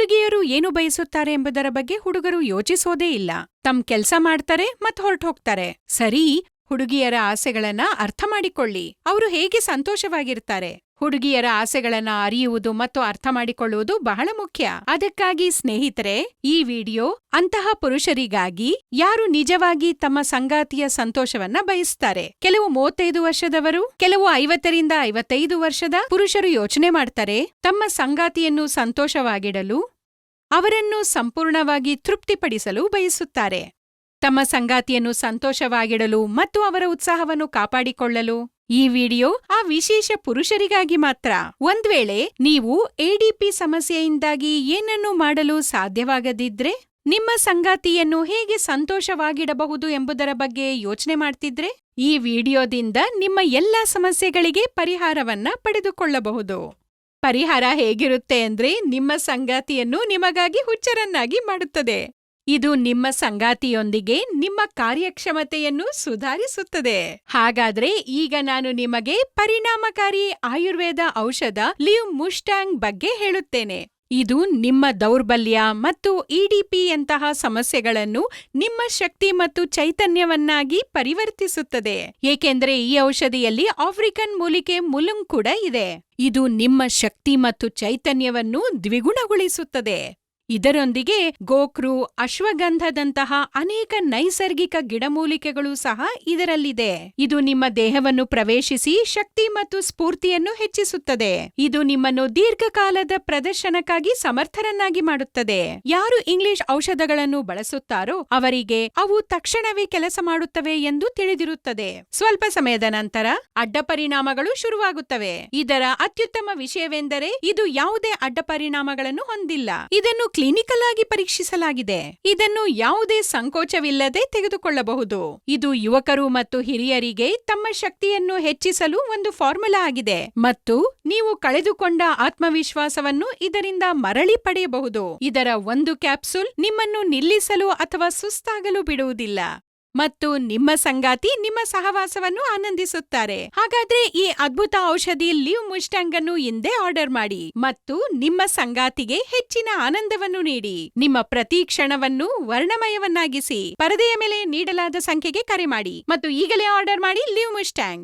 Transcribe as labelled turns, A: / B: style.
A: ಹುಡುಗಿಯರು ಏನು ಬಯಸುತ್ತಾರೆ ಎಂಬುದರ ಬಗ್ಗೆ ಹುಡುಗರು ಯೋಚಿಸೋದೇ ಇಲ್ಲ. ತಮ್ಮ ಕೆಲ್ಸ ಮಾಡ್ತಾರೆ ಮತ್ ಹೊರಟೋಗ್ತಾರೆ. ಸರಿ, ಹುಡುಗಿಯರ ಆಸೆಗಳನ್ನ ಅರ್ಥ ಮಾಡಿಕೊಳ್ಳಿ. ಅವರು ಹೇಗೆ ಸಂತೋಷವಾಗಿರ್ತಾರೆ. ಹುಡುಗಿಯರ ಆಸೆಗಳನ್ನ ಅರಿಯುವುದು ಮತ್ತು ಅರ್ಥ ಮಾಡಿಕೊಳ್ಳುವುದು ಬಹಳ ಮುಖ್ಯ. ಅದಕ್ಕಾಗಿ ಸ್ನೇಹಿತರೆ, ಈ ವಿಡಿಯೋ ಅಂತಹ ಪುರುಷರಿಗಾಗಿ ಯಾರು ನಿಜವಾಗಿ ತಮ್ಮ ಸಂಗಾತಿಯ ಸಂತೋಷವನ್ನ ಬಯಸ್ತಾರೆ. ಕೆಲವು 35 ವರ್ಷದವರು, ಕೆಲವು 50ರಿಂದ 55 ವರ್ಷದ ಪುರುಷರು ಯೋಚನೆ ಮಾಡ್ತಾರೆ ತಮ್ಮ ಸಂಗಾತಿಯನ್ನು ಸಂತೋಷವಾಗಿಡಲು, ಅವರನ್ನು ಸಂಪೂರ್ಣವಾಗಿ ತೃಪ್ತಿಪಡಿಸಲು ಬಯಸುತ್ತಾರೆ. ತಮ್ಮ ಸಂಗಾತಿಯನ್ನು ಸಂತೋಷವಾಗಿಡಲು ಮತ್ತು ಅವರ ಉತ್ಸಾಹವನ್ನು ಕಾಪಾಡಿಕೊಳ್ಳಲು ಈ ವಿಡಿಯೋ ಆ ವಿಶೇಷ ಪುರುಷರಿಗಾಗಿ ಮಾತ್ರ. ಒಂದ್ವೇಳೆ ನೀವು ಎಡಿಪಿ ಸಮಸ್ಯೆಯಿಂದಾಗಿ ಏನನ್ನೂ ಮಾಡಲು ಸಾಧ್ಯವಾಗದಿದ್ರೆ, ನಿಮ್ಮ ಸಂಗಾತಿಯನ್ನು ಹೇಗೆ ಸಂತೋಷವಾಗಿಡಬಹುದು ಎಂಬುದರ ಬಗ್ಗೆ ಯೋಚನೆ ಮಾಡ್ತಿದ್ರೆ, ಈ ವಿಡಿಯೋದಿಂದ ನಿಮ್ಮ ಎಲ್ಲಾ ಸಮಸ್ಯೆಗಳಿಗೆ ಪರಿಹಾರವನ್ನ ಪಡೆದುಕೊಳ್ಳಬಹುದು. ಪರಿಹಾರ ಹೇಗಿರುತ್ತೆ ಅಂದ್ರೆ, ನಿಮ್ಮ ಸಂಗಾತಿಯನ್ನು ನಿಮಗಾಗಿ ಹುಚ್ಚರನ್ನಾಗಿ ಮಾಡುತ್ತದೆ. ಇದು ನಿಮ್ಮ ಸಂಗಾತಿಯೊಂದಿಗೆ ನಿಮ್ಮ ಕಾರ್ಯಕ್ಷಮತೆಯನ್ನು ಸುಧಾರಿಸುತ್ತದೆ. ಹಾಗಾದ್ರೆ ಈಗ ನಾನು ನಿಮಗೆ ಪರಿಣಾಮಕಾರಿ ಆಯುರ್ವೇದ ಔಷಧ ಲಿವ್ ಮುಸ್ಟಾಂಗ್ ಬಗ್ಗೆ ಹೇಳುತ್ತೇನೆ. ಇದು ನಿಮ್ಮ ದೌರ್ಬಲ್ಯ ಮತ್ತು ಇಡಿಪಿಯಂತಹ ಸಮಸ್ಯೆಗಳನ್ನು ನಿಮ್ಮ ಶಕ್ತಿ ಮತ್ತು ಚೈತನ್ಯವನ್ನಾಗಿ ಪರಿವರ್ತಿಸುತ್ತದೆ. ಏಕೆಂದ್ರೆ ಈ ಔಷಧಿಯಲ್ಲಿ ಆಫ್ರಿಕನ್ ಮೂಲಿಕೆ ಮುಲುಂಗ್ ಕೂಡ ಇದೆ. ಇದು ನಿಮ್ಮ ಶಕ್ತಿ ಮತ್ತು ಚೈತನ್ಯವನ್ನು ದ್ವಿಗುಣಗೊಳಿಸುತ್ತದೆ. ಇದರೊಂದಿಗೆ ಗೋಕ್ರು, ಅಶ್ವಗಂಧದಂತಹ ಅನೇಕ ನೈಸರ್ಗಿಕ ಗಿಡಮೂಲಿಕೆಗಳು ಸಹ ಇದರಲ್ಲಿದೆ. ಇದು ನಿಮ್ಮ ದೇಹವನ್ನು ಪ್ರವೇಶಿಸಿ ಶಕ್ತಿ ಮತ್ತು ಸ್ಫೂರ್ತಿಯನ್ನು ಹೆಚ್ಚಿಸುತ್ತದೆ. ಇದು ನಿಮ್ಮನ್ನು ದೀರ್ಘಕಾಲದ ಪ್ರದರ್ಶನಕ್ಕಾಗಿ ಸಮರ್ಥರನ್ನಾಗಿ ಮಾಡುತ್ತದೆ. ಯಾರು ಇಂಗ್ಲಿಷ್ ಔಷಧಗಳನ್ನು ಬಳಸುತ್ತಾರೋ ಅವರಿಗೆ ಅವು ತಕ್ಷಣವೇ ಕೆಲಸ ಮಾಡುತ್ತವೆ ಎಂದು ತಿಳಿದಿರುತ್ತದೆ. ಸ್ವಲ್ಪ ಸಮಯದ ನಂತರ ಅಡ್ಡ ಪರಿಣಾಮಗಳು ಶುರುವಾಗುತ್ತವೆ. ಇದರ ಅತ್ಯುತ್ತಮ ವಿಷಯವೆಂದರೆ ಇದು ಯಾವುದೇ ಅಡ್ಡ ಪರಿಣಾಮಗಳನ್ನು ಹೊಂದಿಲ್ಲ. ಇದನ್ನು ಕ್ಲಿನಿಕಲ್ ಆಗಿ ಪರೀಕ್ಷಿಸಲಾಗಿದೆ. ಇದನ್ನು ಯಾವುದೇ ಸಂಕೋಚವಿಲ್ಲದೆ ತೆಗೆದುಕೊಳ್ಳಬಹುದು. ಇದು ಯುವಕರು ಮತ್ತು ಹಿರಿಯರಿಗೆ ತಮ್ಮ ಶಕ್ತಿಯನ್ನು ಹೆಚ್ಚಿಸಲು ಒಂದು ಫಾರ್ಮುಲಾ ಆಗಿದೆ ಮತ್ತು ನೀವು ಕಳೆದುಕೊಂಡ ಆತ್ಮವಿಶ್ವಾಸವನ್ನು ಇದರಿಂದ ಮರಳಿ ಪಡೆಯಬಹುದು. ಇದರ ಒಂದು ಕ್ಯಾಪ್ಸೂಲ್ ನಿಮ್ಮನ್ನು ನಿಲ್ಲಿಸಲು ಅಥವಾ ಸುಸ್ತಾಗಲು ಬಿಡುವುದಿಲ್ಲ ಮತ್ತು ನಿಮ್ಮ ಸಂಗಾತಿ ನಿಮ್ಮ ಸಹವಾಸವನ್ನು ಆನಂದಿಸುತ್ತಾರೆ. ಹಾಗಾದ್ರೆ ಈ ಅದ್ಭುತ ಔಷಧಿ ಲಿವ್ ಮುಸ್ಟಾಂಗ್ ಅನ್ನು ಇಂದೇ ಆರ್ಡರ್ ಮಾಡಿ ಮತ್ತು ನಿಮ್ಮ ಸಂಗಾತಿಗೆ ಹೆಚ್ಚಿನ ಆನಂದವನ್ನು ನೀಡಿ. ನಿಮ್ಮ ಪ್ರತಿ ಕ್ಷಣವನ್ನು ವರ್ಣಮಯವನ್ನಾಗಿಸಿ. ಪರದೆಯ ಮೇಲೆ ನೀಡಲಾದ ಸಂಖ್ಯೆಗೆ ಕರೆ ಮಾಡಿ ಮತ್ತು ಈಗಲೇ ಆರ್ಡರ್ ಮಾಡಿ ಲಿವ್ ಮುಸ್ಟಾಂಗ್.